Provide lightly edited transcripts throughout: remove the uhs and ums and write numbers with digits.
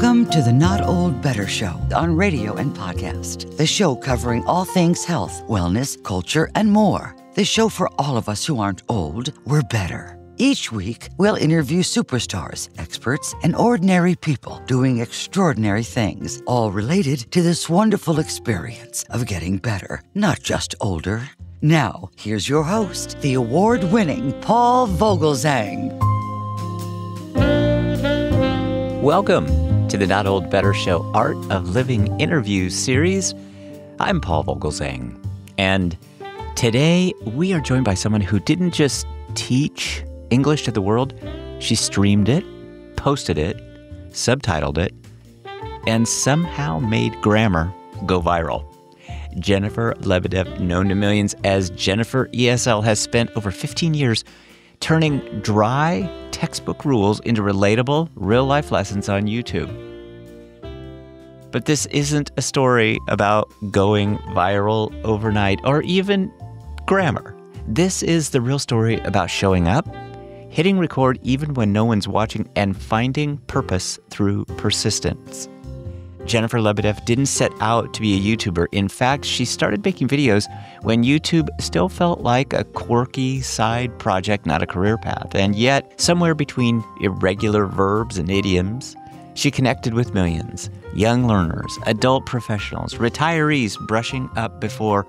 Welcome to the Not Old Better Show on radio and podcast. The show covering all things health, wellness, culture, and more. The show for all of us who aren't old, we're better. Each week, we'll interview superstars, experts, and ordinary people doing extraordinary things, all related to this wonderful experience of getting better, not just older. Now, here's your host, the award-winning Paul Vogelzang. Welcome to the Not Old Better Show Art of Living interview series. I'm Paul Vogelzang, and today we are joined by someone who didn't just teach English to the world, she streamed it, posted it, subtitled it, and somehow made grammar go viral. Jennifer Lebedev, known to millions as JenniferESL, has spent over 15 years turning dry textbook rules into relatable, real-life lessons on YouTube. But this isn't a story about going viral overnight or even grammar. This is the real story about showing up, hitting record even when no one's watching, and finding purpose through persistence. Jennifer Lebedev didn't set out to be a YouTuber. In fact, she started making videos when YouTube still felt like a quirky side project, not a career path. And yet, somewhere between irregular verbs and idioms, she connected with millions, young learners, adult professionals, retirees brushing up before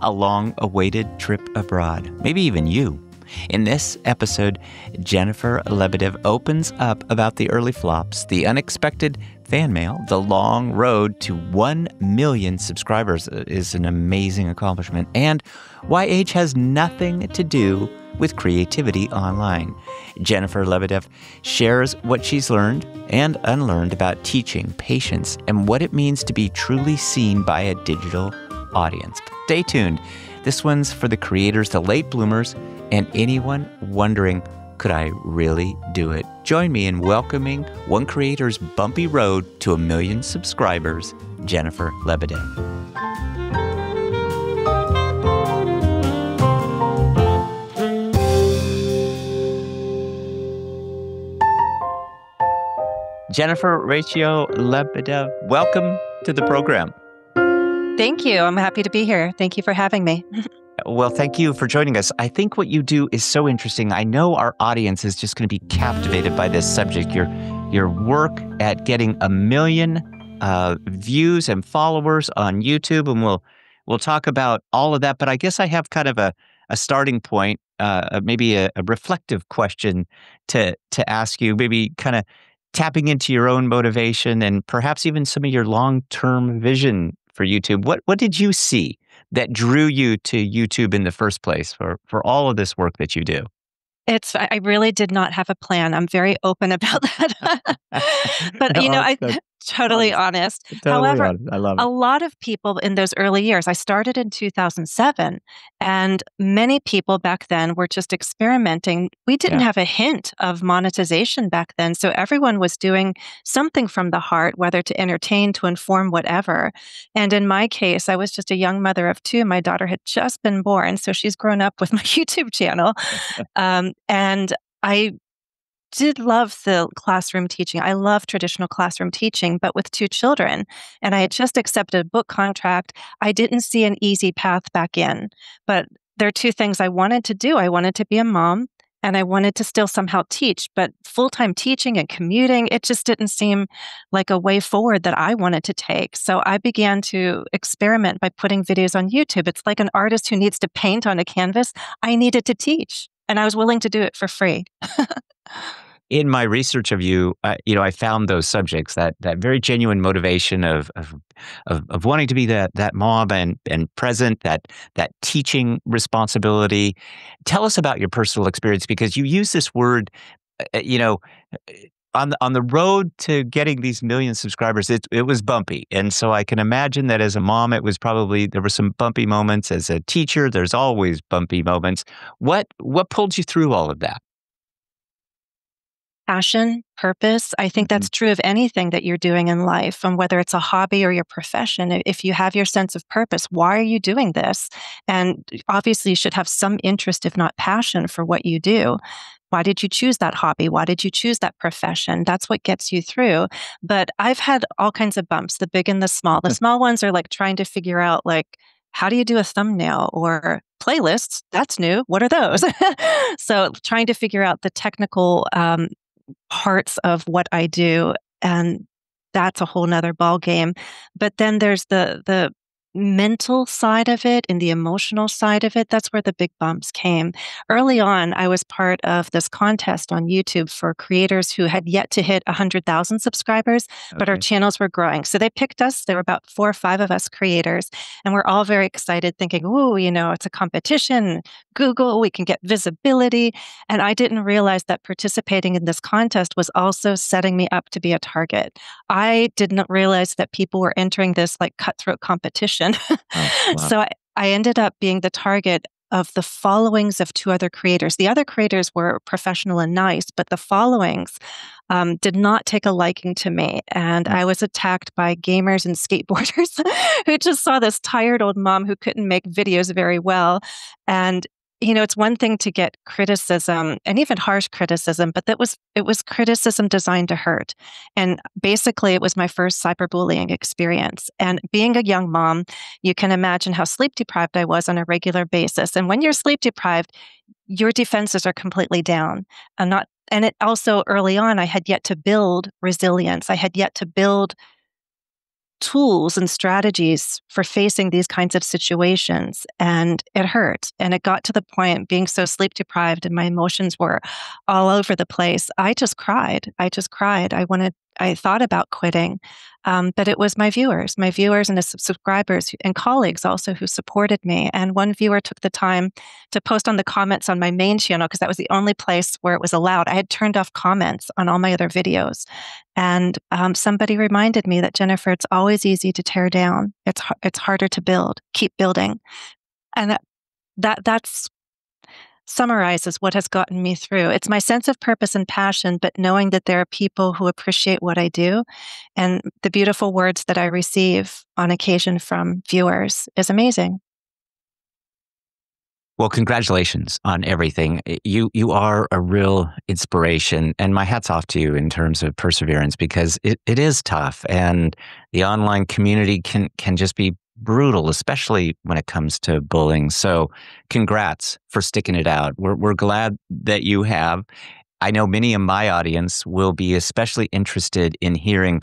a long-awaited trip abroad, maybe even you. In this episode, Jennifer Lebedev opens up about the early flops, the unexpected fan mail, the long road to 1 million subscribers is an amazing accomplishment, and why age has nothing to do with creativity online. Jennifer Lebedev shares what she's learned and unlearned about teaching, patience, and what it means to be truly seen by a digital audience. Stay tuned. This one's for the creators, the late bloomers, and anyone wondering, could I really do it? Join me in welcoming one creator's bumpy road to 1 million subscribers, Jennifer Lebedev. JenniferESL Lebedev, welcome to the program. Thank you. I'm happy to be here. Thank you for having me. Well, thank you for joining us. I think what you do is so interesting. I know our audience is just going to be captivated by this subject. Your work at getting 1 million views and followers on YouTube, and we'll talk about all of that. But I guess I have kind of a starting point, maybe a reflective question to ask you. Maybe kind of tapping into your own motivation and perhaps even some of your long-term vision for YouTube. What did you see that drew you to YouTube in the first place for all of this work that you do? I really did not have a plan. I'm very open about that. But, No, I'm totally honest. However, honest. I love it. a lot of people in those early years, I started in 2007, and many people back then were just experimenting. We didn't have a hint of monetization back then. So everyone was doing something from the heart, whether to entertain, to inform, whatever. And in my case, I was just a young mother of 2. My daughter had just been born, so she's grown up with my YouTube channel. And I did love the classroom teaching. I love traditional classroom teaching, but with 2 children. And I had just accepted a book contract. I didn't see an easy path back in. But there are 2 things I wanted to do. I wanted to be a mom, and I wanted to still somehow teach. But full-time teaching and commuting, it just didn't seem like a way forward that I wanted to take. So I began to experiment by putting videos on YouTube. It's like an artist who needs to paint on a canvas. I needed to teach, and I was willing to do it for free. In my research of you, I found those subjects, that very genuine motivation of wanting to be that mom and present, that teaching responsibility. Tell us about your personal experience, because you use this word, on the road to getting these 1 million subscribers. It was bumpy, and so I can imagine that as a mom, there were some bumpy moments. As a teacher, there's always bumpy moments. What pulled you through all of that? passion, purpose. I think that's true of anything that you're doing in life, and whether it's a hobby or your profession. If you have your sense of purpose, why are you doing this? And obviously, you should have some interest, if not passion, for what you do. Why did you choose that hobby? Why did you choose that profession? That's what gets you through. But I've had all kinds of bumps, the big and the small. The small ones are like trying to figure out, like, how do you do a thumbnail or playlists? That's new. What are those? So trying to figure out the technical parts of what I do, and that's a whole nother ball game. But then there's the mental side of it and the emotional side of it. That's where the big bumps came. Early on, I was part of this contest on YouTube for creators who had yet to hit 100,000 subscribers, but our channels were growing. So they picked us. There were about 4 or 5 of us creators, and we're all very excited, thinking, "Ooh, it's a competition. Google, we can get visibility." And I didn't realize that participating in this contest was also setting me up to be a target. I didn't realize that people were entering this like cutthroat competition. Oh, wow. So I ended up being the target of the followings of 2 other creators. The other creators were professional and nice, but the followings did not take a liking to me. And I was attacked by gamers and skateboarders who just saw this tired old mom who couldn't make videos very well. And it's one thing to get criticism, and even harsh criticism, but it was criticism designed to hurt. And basically, it was my first cyberbullying experience. And being a young mom, you can imagine how sleep deprived I was on a regular basis. And when you're sleep deprived, your defenses are completely down. And it also, early on, I had yet to build resilience. I had yet to build tools and strategies for facing these kinds of situations. And it hurt. And it got to the point, being so sleep deprived and my emotions were all over the place, I just cried. I thought about quitting. But it was my viewers and the subscribers and colleagues also who supported me. And one viewer took the time to post on the comments on my main channel, because that was the only place where it was allowed. I had turned off comments on all my other videos. And somebody reminded me that, Jennifer, it's always easy to tear down. It's harder to build. Keep building. And that's summarizes what has gotten me through. It's my sense of purpose and passion, but knowing that there are people who appreciate what I do, and the beautiful words that I receive on occasion from viewers is amazing. Well, congratulations on everything. You are a real inspiration, and my hat's off to you in terms of perseverance, because it is tough, and the online community can just be brutal, especially when it comes to bullying. So congrats for sticking it out. We're glad that you have. I know many of my audience will be especially interested in hearing,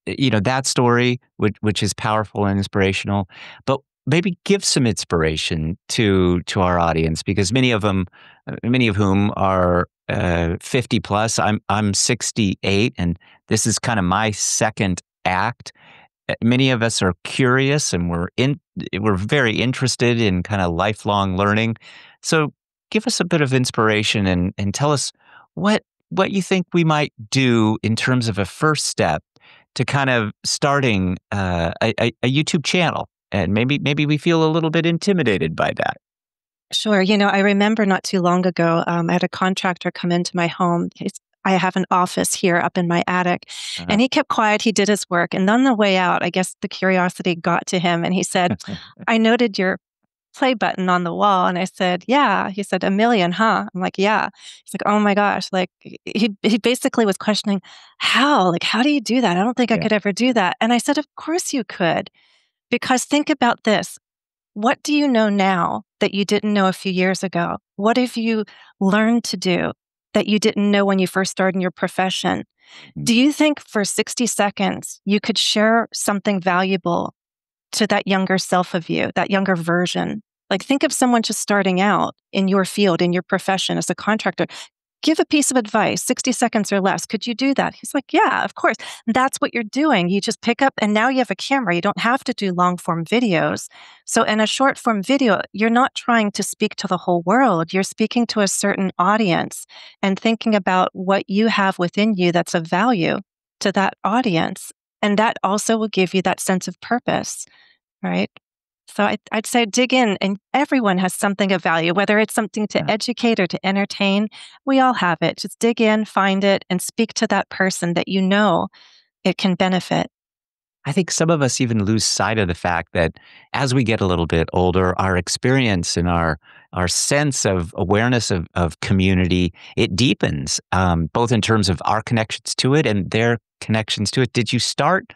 that story, which is powerful and inspirational, but maybe give some inspiration to our audience, because many of whom are 50 plus. I'm 68, and this is kind of my second act. Many of us are curious, and we're very interested in kind of lifelong learning. So give us a bit of inspiration and tell us what you think we might do in terms of a first step to kind of starting a YouTube channel. And maybe we feel a little bit intimidated by that. Sure. I remember not too long ago, I had a contractor come into my home. I have an office here up in my attic, and he kept quiet. He did his work. And on the way out, I guess the curiosity got to him, and he said, "I noted your play button on the wall." And I said, "Yeah." He said, "1 million, huh?" I'm like, "Yeah." He's like, "Oh my gosh." Like he basically was questioning, how do you do that? I don't think I could ever do that. And I said, "Of course you could. Because think about this. What do you know now that you didn't know a few years ago? What have you learned to do that you didn't know when you first started in your profession? Do you think for 60 seconds you could share something valuable to that younger self of you, that younger version? Like, think of someone just starting out in your field, in your profession as a contractor. Give a piece of advice, 60 seconds or less. Could you do that?" He's like, "Yeah, of course." That's what you're doing. You just pick up, and now you have a camera. You don't have to do long form videos. So in a short form video, you're not trying to speak to the whole world. You're speaking to a certain audience and thinking about what you have within you that's of value to that audience. And that also will give you that sense of purpose, right? So I'd say dig in, and everyone has something of value, whether it's something to educate or to entertain. We all have it. Just dig in, find it, and speak to that person that you know it can benefit. I think some of us even lose sight of the fact that as we get a little bit older, our experience and our sense of awareness of community, it deepens, both in terms of our connections to it and their connections to it. Did you start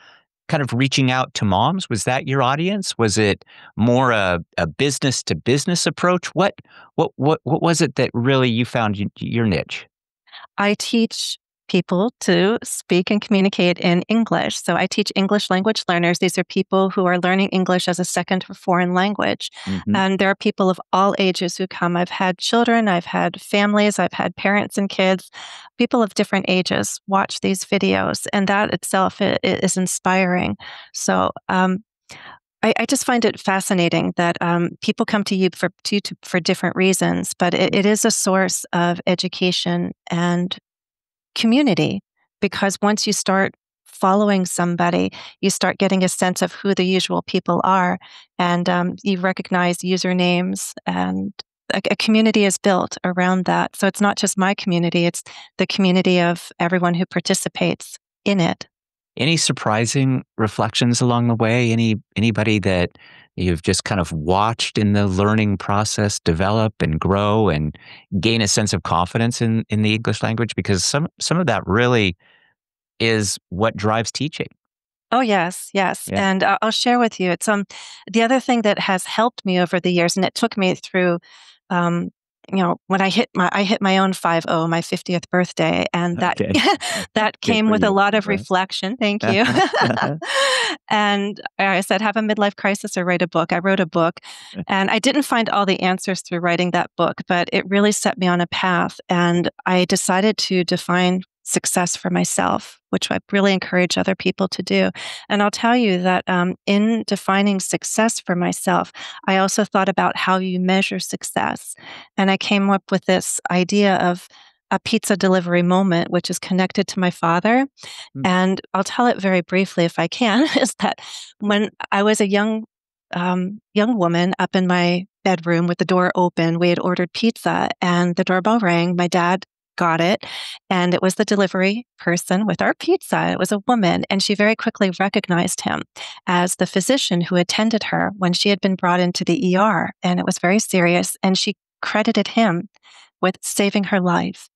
kind of reaching out to moms? Was that your audience? Was it more a business to business approach? What was it that really you found your niche? I teach people to speak and communicate in English. So I teach English language learners. These are people who are learning English as a second or foreign language. Hmm. And there are people of all ages who come. I've had children, I've had families, I've had parents and kids. People of different ages watch these videos, and that itself is inspiring. So I just find it fascinating that people come to you for different reasons, but it is a source of education and community, because once you start following somebody, you start getting a sense of who the usual people are, and you recognize usernames, and a community is built around that. So it's not just my community, it's the community of everyone who participates in it. Any surprising reflections along the way? Anybody that you've just kind of watched in the learning process develop and grow and gain a sense of confidence in the English language? Because some of that really is what drives teaching. Oh, yes, yes. Yeah. And I'll share with you. It's the other thing that has helped me over the years, and it took me through, um, when I hit my own 50, my 50th birthday, and that Okay. that Good came for with a you. lot of Right. reflection. Thank you. And I said, have a midlife crisis or write a book. I wrote a book, and I didn't find all the answers through writing that book, but it really set me on a path. And I decided to define success for myself, which I really encourage other people to do. And I'll tell you that in defining success for myself, I also thought about how you measure success. And I came up with this idea of a pizza delivery moment, which is connected to my father. Mm. And I'll tell it very briefly if I can, is that when I was a young woman up in my bedroom with the door open, we had ordered pizza and the doorbell rang. My dad got it, and it was the delivery person with our pizza. It was a woman, and she very quickly recognized him as the physician who attended her when she had been brought into the ER, and it was very serious, and she credited him with saving her life.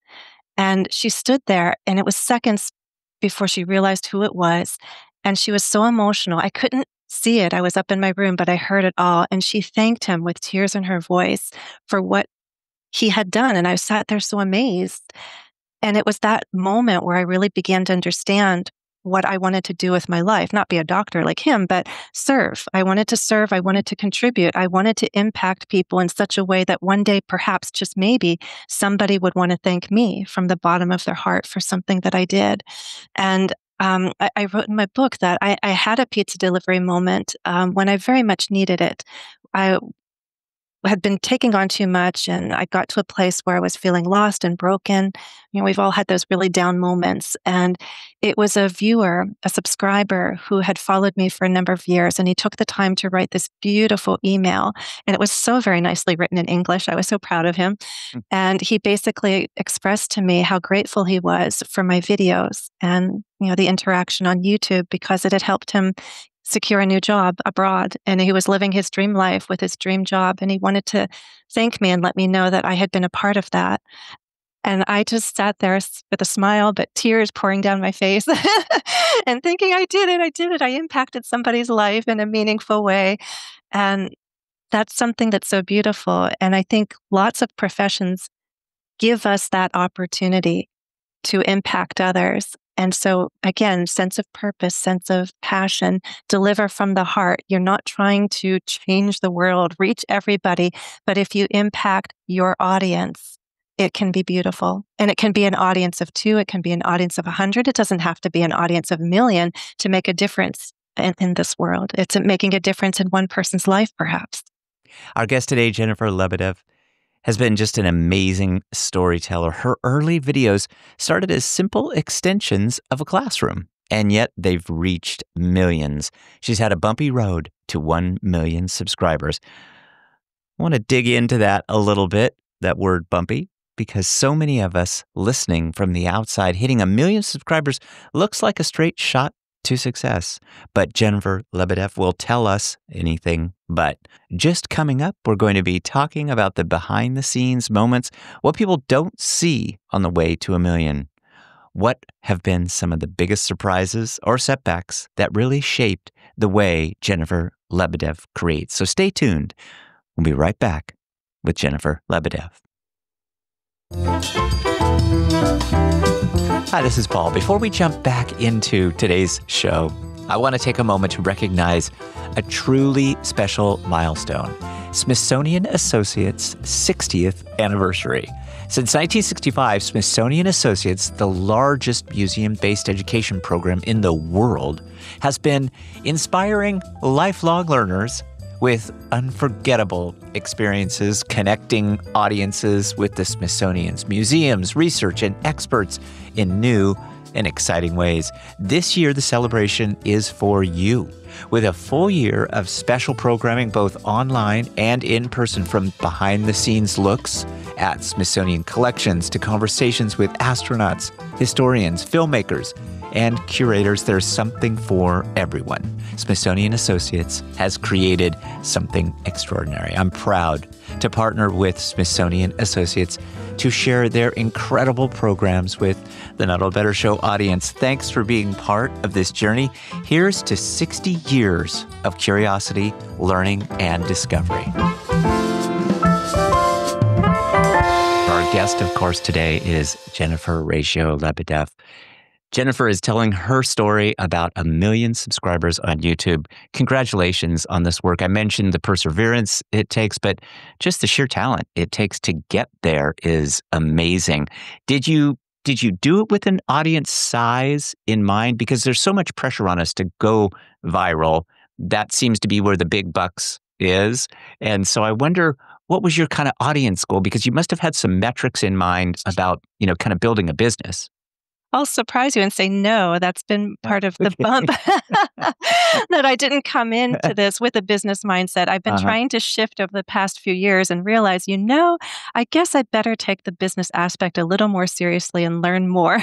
And she stood there, and it was seconds before she realized who it was, and she was so emotional. I couldn't see it. I was up in my room, but I heard it all, and she thanked him with tears in her voice for what he had done. And I sat there so amazed. And it was that moment where I really began to understand what I wanted to do with my life, not be a doctor like him, but serve. I wanted to serve. I wanted to contribute. I wanted to impact people in such a way that one day, perhaps just maybe, somebody would want to thank me from the bottom of their heart for something that I did. And I wrote in my book that I had a pizza delivery moment when I very much needed it. I had been taking on too much, and I got to a place where I was feeling lost and broken. We've all had those really down moments. And it was a viewer, a subscriber who had followed me for a number of years, and he took the time to write this beautiful email. And it was so very nicely written in English. I was so proud of him. Mm. And he basically expressed to me how grateful he was for my videos and, the interaction on YouTube, because it had helped him secure a new job abroad. And he was living his dream life with his dream job. And he wanted to thank me and let me know that I had been a part of that. And I just sat there with a smile, but tears pouring down my face and thinking, I did it. I did it. I impacted somebody's life in a meaningful way. And that's something that's so beautiful. And I think lots of professions give us that opportunity to impact others. And so, again, sense of purpose, sense of passion, deliver from the heart. You're not trying to change the world, reach everybody, but if you impact your audience, it can be beautiful. And it can be an audience of 2, it can be an audience of 100. It doesn't have to be an audience of 1,000,000 to make a difference in this world. It's making a difference in one person's life, perhaps. Our guest today, Jennifer Lebedev, has been just an amazing storyteller. Her early videos started as simple extensions of a classroom, and yet they've reached millions. She's had a bumpy road to 1 million subscribers. I want to dig into that a little bit, that word bumpy, because so many of us listening from the outside, hitting 1 million subscribers looks like a straight shot to success. But Jennifer Lebedev will tell us anything but. Just coming up, we're going to be talking about the behind-the-scenes moments, what people don't see on the way to 1 million. What have been some of the biggest surprises or setbacks that really shaped the way Jennifer Lebedev creates? So stay tuned. We'll be right back with Jennifer Lebedev. Hi, this is Paul. Before we jump back into today's show, I want to take a moment to recognize a truly special milestone, Smithsonian Associates' 60th anniversary. Since 1965, Smithsonian Associates, the largest museum-based education program in the world, has been inspiring lifelong learners with unforgettable experiences, connecting audiences with the Smithsonian's museums, research, and experts in new and exciting ways. This year, the celebration is for you, with a full year of special programming both online and in person, from behind-the-scenes looks at Smithsonian collections to conversations with astronauts, historians, filmmakers, and curators. There's something for everyone. Smithsonian Associates has created something extraordinary. I'm proud to partner with Smithsonian Associates to share their incredible programs with the Not Old Better Show audience. Thanks for being part of this journey. Here's to 60 years of curiosity, learning, and discovery. Our guest, of course, today is JenniferESL Lebedev. Jennifer is telling her story about 1 million subscribers on YouTube. Congratulations on this work. I mentioned the perseverance it takes, but just the sheer talent it takes to get there is amazing. Did you do it with an audience size in mind? Because there's so much pressure on us to go viral. That seems to be where the big bucks is. And so I wonder, what was your kind of audience goal? Because you must have had some metrics in mind about, kind of building a business. I'll surprise you and say, no, that's been part of the bump, that I didn't come into this with a business mindset. I've been trying to shift over the past few years and realize, I guess I better take the business aspect a little more seriously and learn more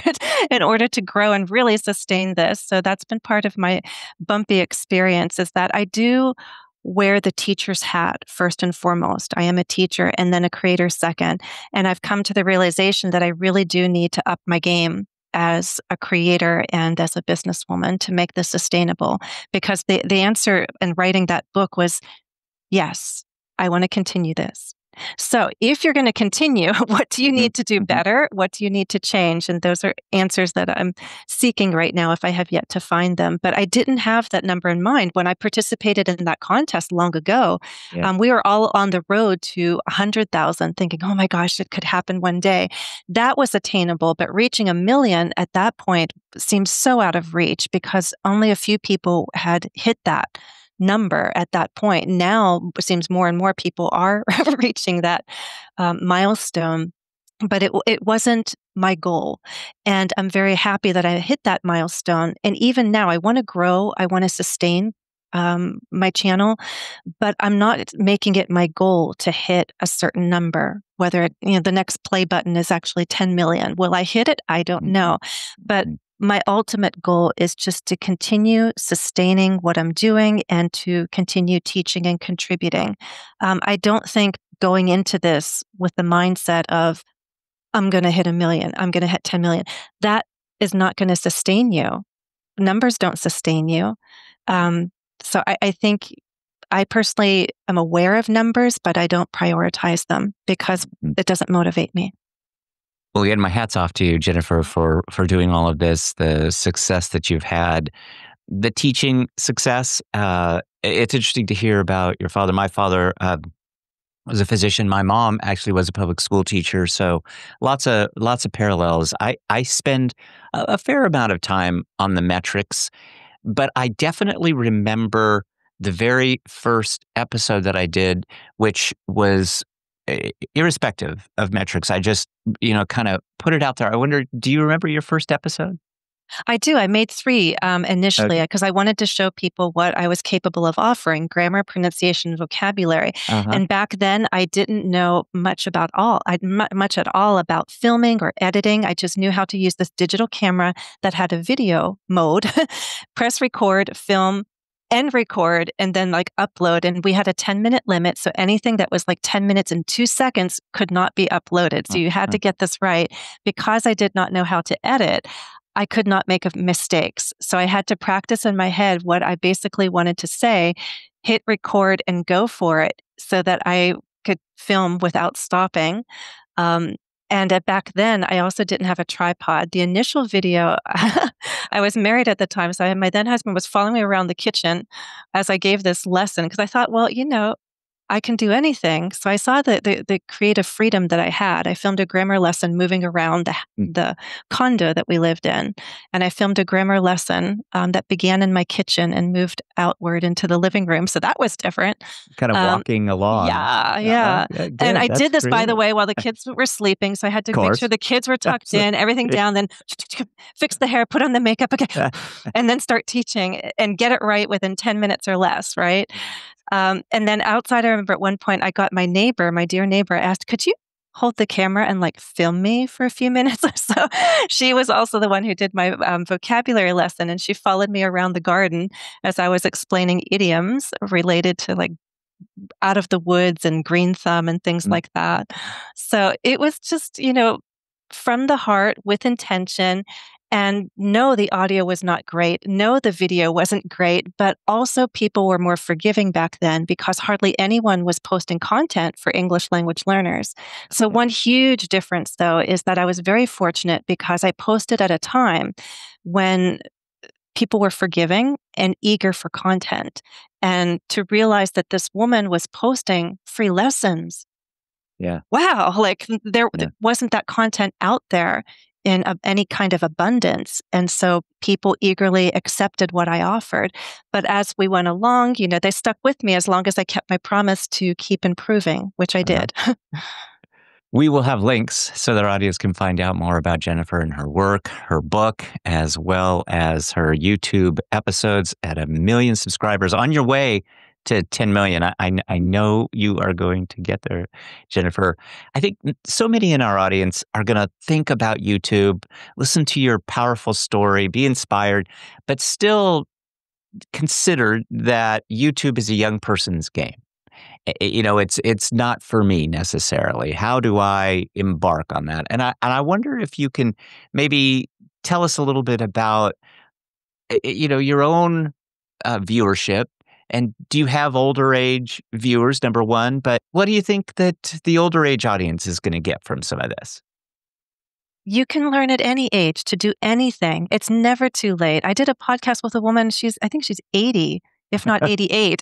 in order to grow and really sustain this. So that's been part of my bumpy experience, is that I do wear the teacher's hat first and foremost. I am a teacher and then a creator second. And I've come to the realization that I really do need to up my game as a creator and as a businesswoman to make this sustainable. Because the answer in writing that book was, yes, I want to continue this. So if you're going to continue, what do you need to do better? What do you need to change? And those are answers that I'm seeking right now, if I have yet to find them. But I didn't have that number in mind when I participated in that contest long ago. Yeah. We were all on the road to 100,000 thinking, oh my gosh, it could happen one day. That was attainable, but reaching 1 million at that point seemed so out of reach because only a few people had hit that number at that point. Now it seems more and more people are reaching that milestone, but it wasn't my goal. And I'm very happy that I hit that milestone. And even now, I want to grow. I want to sustain my channel, but I'm not making it my goal to hit a certain number. Whether the next play button is actually 10 million. Will I hit it? I don't know. But my ultimate goal is just to continue sustaining what I'm doing and to continue teaching and contributing. I don't think going into this with the mindset of, I'm going to hit 1 million, I'm going to hit 10 million, that is not going to sustain you. Numbers don't sustain you. So I think I personally am aware of numbers, but I don't prioritize them because it doesn't motivate me. Well, again, my hat's off to you, Jennifer, for doing all of this, the success that you've had, the teaching success. It's interesting to hear about your father. My father was a physician. My mom actually was a public school teacher. So lots of parallels. I spend a fair amount of time on the metrics, but I definitely remember the very first episode that I did, which was irrespective of metrics. I just, kind of put it out there. I wonder, do you remember your first episode? I do. I made three initially because I wanted to show people what I was capable of offering: grammar, pronunciation, and vocabulary. Uh-huh. And back then, I didn't know much much at all about filming or editing. I just knew how to use this digital camera that had a video mode, press record, film, and record, and then like upload. And we had a 10-minute limit. So anything that was like 10 minutes and 2 seconds could not be uploaded. So you had to get this right. Because I did not know how to edit, I could not make mistakes. So I had to practice in my head what I basically wanted to say, hit record and go for it so that I could film without stopping. Back then, I also didn't have a tripod. The initial video, I was married at the time, so my then husband was following me around the kitchen as I gave this lesson because I thought, well, I can do anything. So I saw the creative freedom that I had. I filmed a grammar lesson moving around the condo that we lived in. And I filmed a grammar lesson that began in my kitchen and moved outward into the living room. So that was different. Kind of walking along. Yeah. Good. And I That's did this, by the creative. way, while the kids were sleeping. So I had to make sure the kids were tucked in, everything down, then fix the hair, put on the makeup, okay, and then start teaching and get it right within 10 minutes or less, right? And then outside, I remember at one point I got my dear neighbor asked, could you hold the camera and like film me for a few minutes or so? She was also the one who did my vocabulary lesson, and she followed me around the garden as I was explaining idioms related to like out of the woods and green thumb and things like that. So it was just, from the heart with intention. And no, the audio was not great. No, the video wasn't great, but also people were more forgiving back then because hardly anyone was posting content for English language learners. So one huge difference, though, is that I was very fortunate because I posted at a time when people were forgiving and eager for content. And to realize that this woman was posting free lessons. Yeah. Wow. Like there wasn't that content out there in any kind of abundance. And so people eagerly accepted what I offered. But as we went along, they stuck with me as long as I kept my promise to keep improving, which I did. We will have links so that our audience can find out more about Jennifer and her work, her book, as well as her YouTube episodes at 1 million subscribers. On your way to 10 million. I know you are going to get there, Jennifer. I think so many in our audience are going to think about YouTube, listen to your powerful story, be inspired, but still consider that YouTube is a young person's game. It's not for me necessarily. How do I embark on that? And I wonder if you can maybe tell us a little bit about your own viewership. And do you have older age viewers, number one? But what do you think that the older age audience is going to get from some of this? You can learn at any age to do anything. It's never too late. I did a podcast with a woman. I think she's 80, if not 88.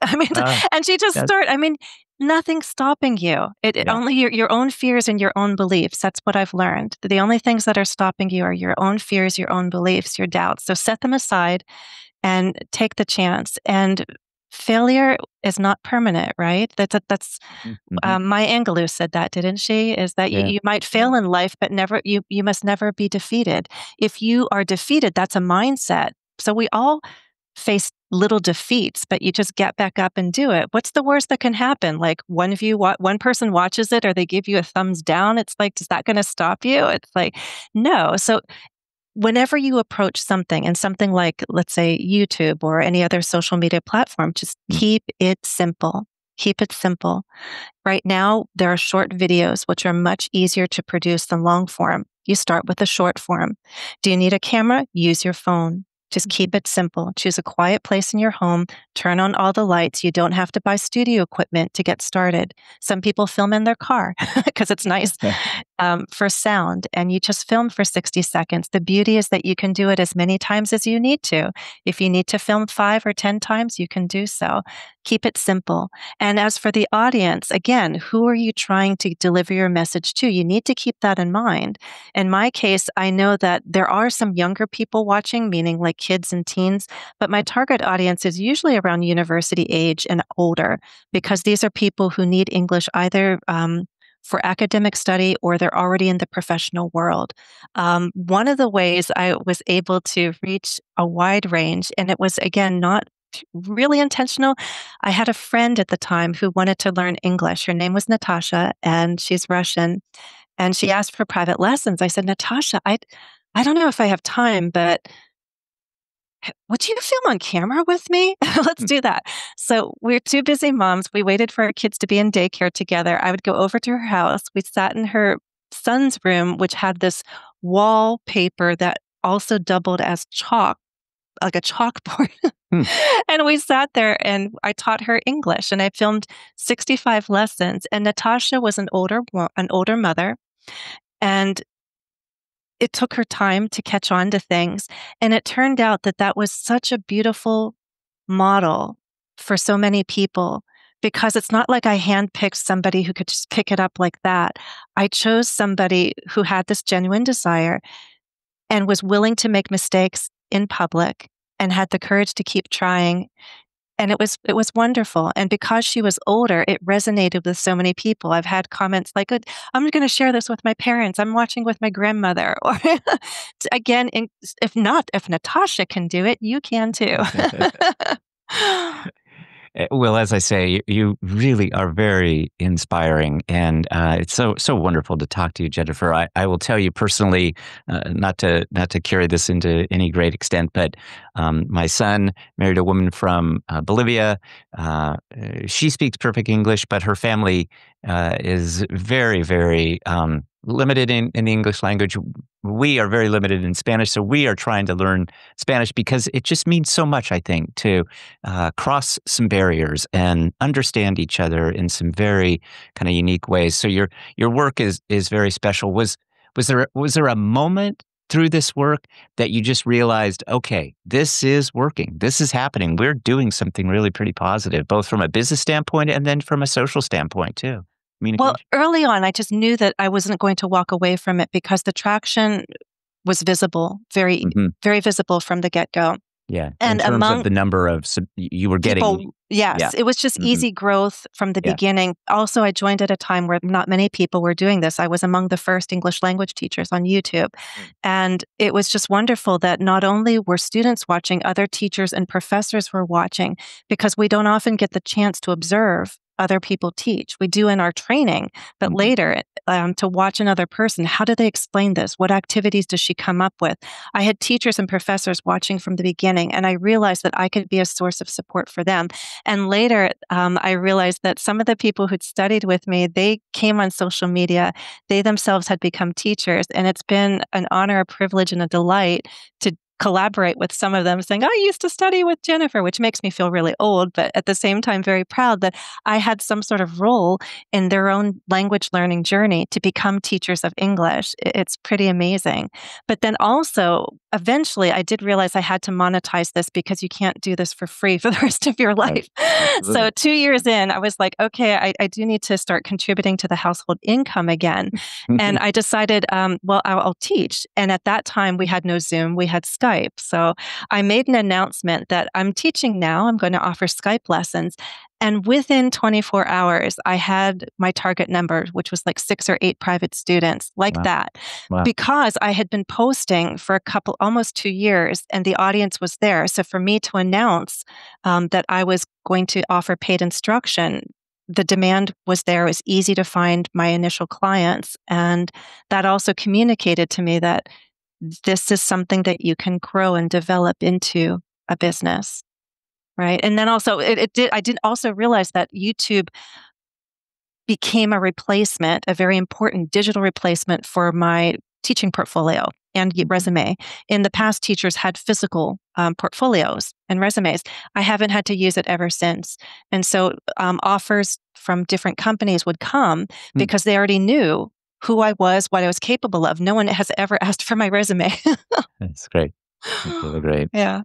And she just started. Nothing's stopping you. Only your own fears and your own beliefs. That's what I've learned. The only things that are stopping you are your own fears, your own beliefs, your doubts. So set them aside and take the chance. And failure is not permanent, right? That's Maya Angelou said that, didn't she? Is that you might fail in life, but you must never be defeated. If you are defeated, that's a mindset. So we all face little defeats, but you just get back up and do it. What's the worst that can happen? Like one person watches it or they give you a thumbs down. It's like, is that going to stop you? It's like, no. So whenever you approach something and something like, let's say, YouTube or any other social media platform, just keep it simple. Keep it simple. Right now, there are short videos, which are much easier to produce than long form. You start with the short form. Do you need a camera? Use your phone. Just keep it simple. Choose a quiet place in your home. Turn on all the lights. You don't have to buy studio equipment to get started. Some people film in their car because it's nice for sound, and you just film for 60 seconds. The beauty is that you can do it as many times as you need to. If you need to film 5 or 10 times, you can do so. Keep it simple. And as for the audience, again, who are you trying to deliver your message to? You need to keep that in mind. In my case, I know that there are some younger people watching, meaning like kids and teens, but my target audience is usually around university age and older, because these are people who need English either for academic study or they're already in the professional world. One of the ways I was able to reach a wide range, and it was, again, not really intentional. I had a friend at the time who wanted to learn English. Her name was Natasha, and she's Russian. And she asked for private lessons. I said, Natasha, I don't know if I have time, but would you film on camera with me? Let's do that. So we're two busy moms. We waited for our kids to be in daycare together. I would go over to her house. We sat in her son's room, which had this wallpaper that also doubled as chalk, like a chalkboard. And we sat there and I taught her English and I filmed 65 lessons. And Natasha was an older mother. And it took her time to catch on to things. And it turned out that that was such a beautiful model for so many people, because it's not like I handpicked somebody who could just pick it up like that. I chose somebody who had this genuine desire and was willing to make mistakes in public and had the courage to keep trying. And it was wonderful. And because she was older, it resonated with so many people. I've had comments like, I'm going to share this with my parents. I'm watching with my grandmother. Or again, if Natasha can do it, you can too. Well, as I say, you really are very inspiring, and it's so wonderful to talk to you, Jennifer. I will tell you personally, not to carry this into any great extent, but my son married a woman from Bolivia. She speaks perfect English, but her family is very, very limited in the English language. We are very limited in Spanish, so we are trying to learn Spanish because it just means so much, I think, to cross some barriers and understand each other in some very kind of unique ways. So your work is very special. Was there a moment through this work that you just realized, okay, this is working, this is happening, we're doing something really pretty positive, both from a business standpoint and then from a social standpoint too? Well, early on, I just knew that I wasn't going to walk away from it because the traction was visible, very, very visible from the get-go. Yeah. And in terms of the number of you were getting. People, yes, yeah. It was just easy growth from the beginning. Also, I joined at a time where not many people were doing this. I was among the first English language teachers on YouTube. And it was just wonderful that not only were students watching, other teachers and professors were watching, because we don't often get the chance to observe other people teach. We do in our training, but later to watch another person. How do they explain this? What activities does she come up with? I had teachers and professors watching from the beginning, and I realized that I could be a source of support for them. And later, I realized that some of the people who'd studied with me, they came on social media. They themselves had become teachers, and it's been an honor, a privilege, and a delight to collaborate with some of them, saying, I used to study with Jennifer, which makes me feel really old, but at the same time, very proud that I had some sort of role in their own language learning journey to become teachers of English. It's pretty amazing. But then also, eventually, I did realize I had to monetize this because you can't do this for free for the rest of your life. Right. So 2 years in, I was like, okay, I do need to start contributing to the household income again. And I decided, well, I'll teach. And at that time, we had no Zoom, we had Skype. So I made an announcement that I'm teaching now. I'm going to offer Skype lessons. And within 24 hours, I had my target number, which was like 6 or 8 private students, like that, because I had been posting for almost 2 years, and the audience was there. So for me to announce that I was going to offer paid instruction, the demand was there. It was easy to find my initial clients. And that also communicated to me that this is something that you can grow and develop into a business, right? And then also, I did also realize that YouTube became a replacement, a very important digital replacement for my teaching portfolio and resume. In the past, teachers had physical portfolios and resumes. I haven't had to use it ever since. And so offers from different companies would come because they already knew who I was, what I was capable of. No one has ever asked for my resume. That's great. That's really great. Yeah.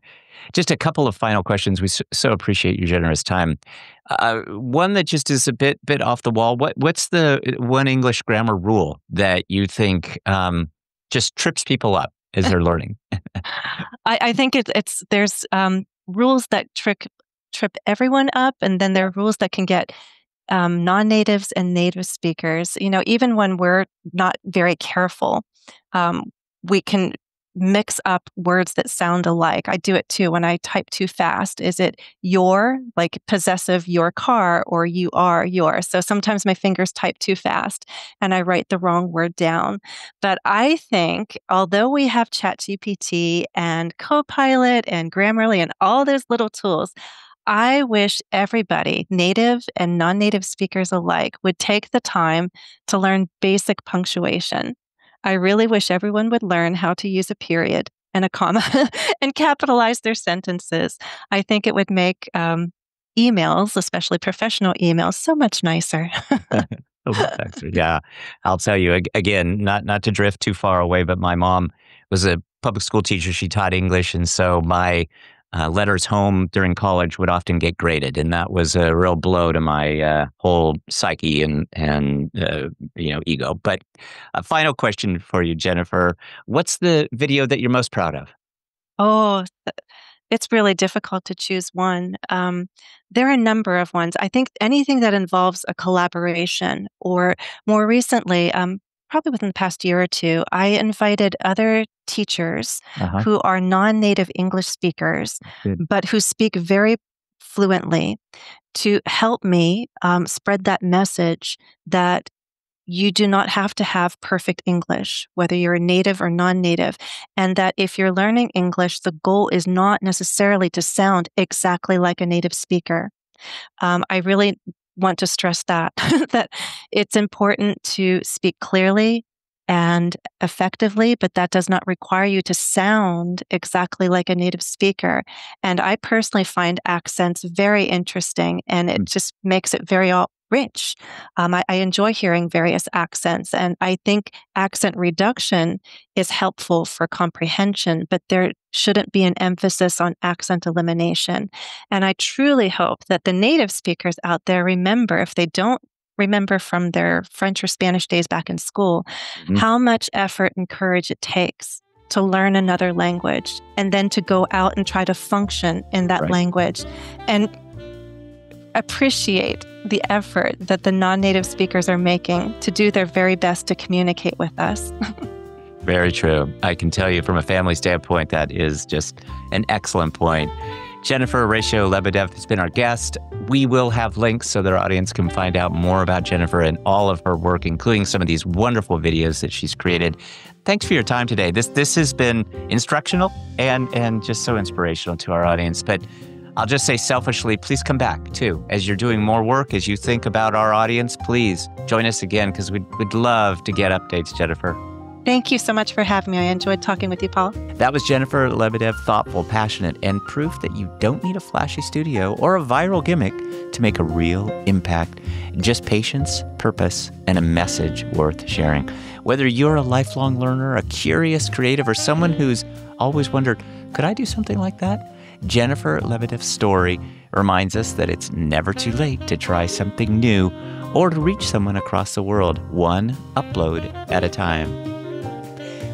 Just a couple of final questions. We so appreciate your generous time. One that just is a bit off the wall. What's the one English grammar rule that you think just trips people up as they're learning? I think there's rules that trip everyone up, and then there are rules that can get non-natives and native speakers, even when we're not very careful, we can mix up words that sound alike. I do it too when I type too fast. Is it your, like possessive, your car, or you are yours? So sometimes my fingers type too fast and I write the wrong word down. But I think although we have ChatGPT and Copilot and Grammarly and all those little tools, I wish everybody, native and non-native speakers alike, would take the time to learn basic punctuation. I really wish everyone would learn how to use a period and a comma and capitalize their sentences. I think it would make emails, especially professional emails, so much nicer. Yeah, I'll tell you again, not to drift too far away, but my mom was a public school teacher. She taught English, and so my letters home during college would often get graded, and that was a real blow to my whole psyche and ego. But a final question for you, Jennifer: what's the video that you're most proud of? Oh, it's really difficult to choose one. There are a number of ones. I think anything that involves a collaboration, or more recently, probably within the past year or two, I invited other teachers who are non-native English speakers, but who speak very fluently, to help me spread that message that you do not have to have perfect English, whether you're a native or non-native, and that if you're learning English, the goal is not necessarily to sound exactly like a native speaker. I really want to stress that, that it's important to speak clearly and effectively, but that does not require you to sound exactly like a native speaker. And I personally find accents very interesting, and it just makes it very rich. I enjoy hearing various accents, and I think accent reduction is helpful for comprehension, but there shouldn't be an emphasis on accent elimination. And I truly hope that the native speakers out there remember, if they don't remember from their French or Spanish days back in school, how much effort and courage it takes to learn another language and then to go out and try to function in that language, and appreciate the effort that the non-native speakers are making to do their very best to communicate with us. Very true. I can tell you from a family standpoint, that is just an excellent point. JenniferESL Lebedev has been our guest. We will have links so that our audience can find out more about Jennifer and all of her work, including some of these wonderful videos that she's created. Thanks for your time today. This has been instructional and just so inspirational to our audience. But I'll just say selfishly, please come back too. As you're doing more work, as you think about our audience, please join us again, because we'd love to get updates, Jennifer. Thank you so much for having me. I enjoyed talking with you, Paul. That was Jennifer Lebedev, thoughtful, passionate, and proof that you don't need a flashy studio or a viral gimmick to make a real impact. Just patience, purpose, and a message worth sharing. Whether you're a lifelong learner, a curious creative, or someone who's always wondered, could I do something like that? Jennifer Lebedev's story reminds us that it's never too late to try something new or to reach someone across the world, one upload at a time.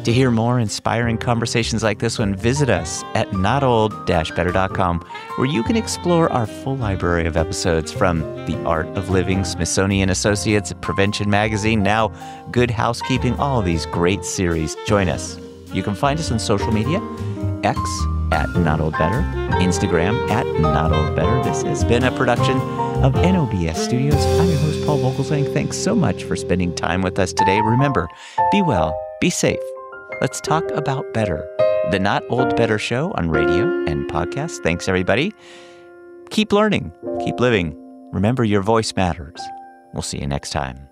To hear more inspiring conversations like this one, visit us at notold-better.com, where you can explore our full library of episodes from The Art of Living, Smithsonian Associates, Prevention Magazine, now Good Housekeeping, all of these great series. Join us. You can find us on social media, X at Not Old Better, Instagram at Not Old Better. This has been a production of NOBS Studios. I'm your host, Paul Vogelsang. Thanks so much for spending time with us today. Remember, be well, be safe. Let's talk about better. The Not Old Better Show on radio and podcast. Thanks, everybody. Keep learning. Keep living. Remember, your voice matters. We'll see you next time.